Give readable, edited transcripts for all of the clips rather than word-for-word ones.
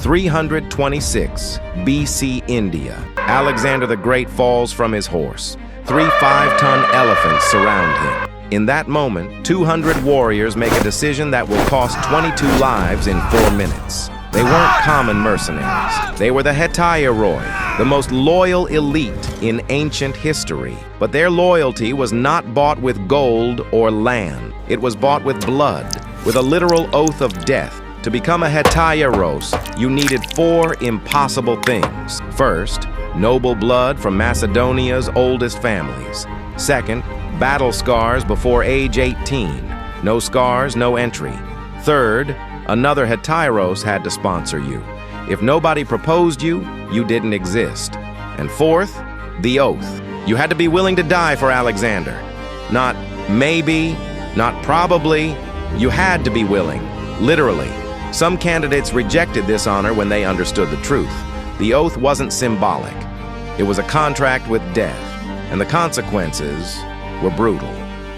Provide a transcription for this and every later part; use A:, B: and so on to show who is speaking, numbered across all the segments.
A: 326 BC India. Alexander the Great falls from his horse. 3 5-ton elephants surround him. In that moment, 200 warriors make a decision that will cost 22 lives in 4 minutes. They weren't common mercenaries. They were the Hetairoi, the most loyal elite in ancient history. But their loyalty was not bought with gold or land. It was bought with blood, with a literal oath of death. To become a Hetairos, you needed 4 impossible things. First, noble blood from Macedonia's oldest families. Second, battle scars before age 18. No scars, no entry. Third, another Hetairos had to sponsor you. If nobody proposed you, you didn't exist. And fourth, the oath. You had to be willing to die for Alexander. Not maybe, not probably. You had to be willing, literally. Some candidates rejected this honor when they understood the truth. The oath wasn't symbolic. It was a contract with death, and the consequences were brutal.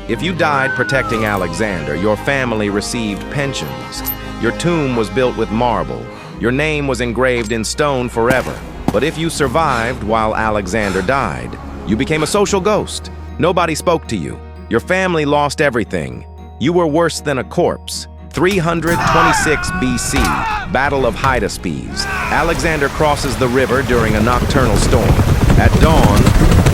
A: If you died protecting Alexander, your family received pensions. Your tomb was built with marble. Your name was engraved in stone forever. But if you survived while Alexander died, you became a social ghost. Nobody spoke to you. Your family lost everything. You were worse than a corpse. 326 BC, Battle of Hetairos. Alexander crosses the river during a nocturnal storm. At dawn,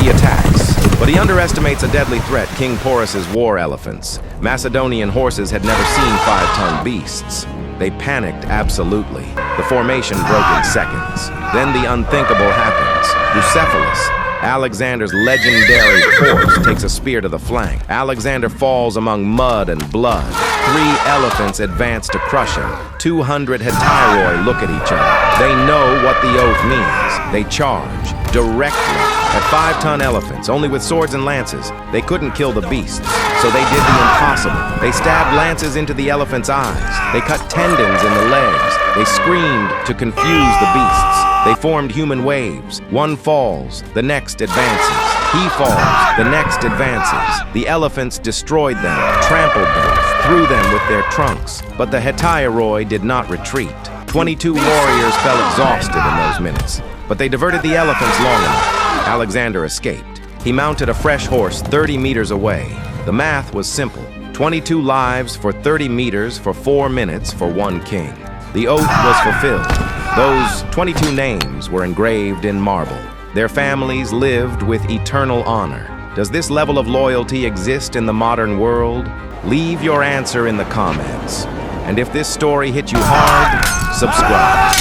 A: he attacks. But he underestimates a deadly threat, King Porus's war elephants. Macedonian horses had never seen 5-ton beasts. They panicked absolutely. The formation broke in seconds. Then the unthinkable happens. Bucephalus, Alexander's legendary horse, takes a spear to the flank. Alexander falls among mud and blood. 3 elephants advance to crush him. 200 Hetairoi look at each other. They know what the oath means. They charge directly at 5-ton elephants, only with swords and lances. They couldn't kill the beasts, so they did the impossible. They stabbed lances into the elephants' eyes. They cut tendons in the legs. They screamed to confuse the beasts. They formed human waves. One falls, the next advances. He falls, the next advances. The elephants destroyed them, trampled them, threw them with their trunks. But the Hetairoi did not retreat. 22 warriors fell exhausted in those minutes, but they diverted the elephants long enough. Alexander escaped. He mounted a fresh horse 30 meters away. The math was simple. 22 lives for 30 meters for 4 minutes for 1 king. The oath was fulfilled. Those 22 names were engraved in marble. Their families lived with eternal honor. Does this level of loyalty exist in the modern world? Leave your answer in the comments. And if this story hit you hard, subscribe.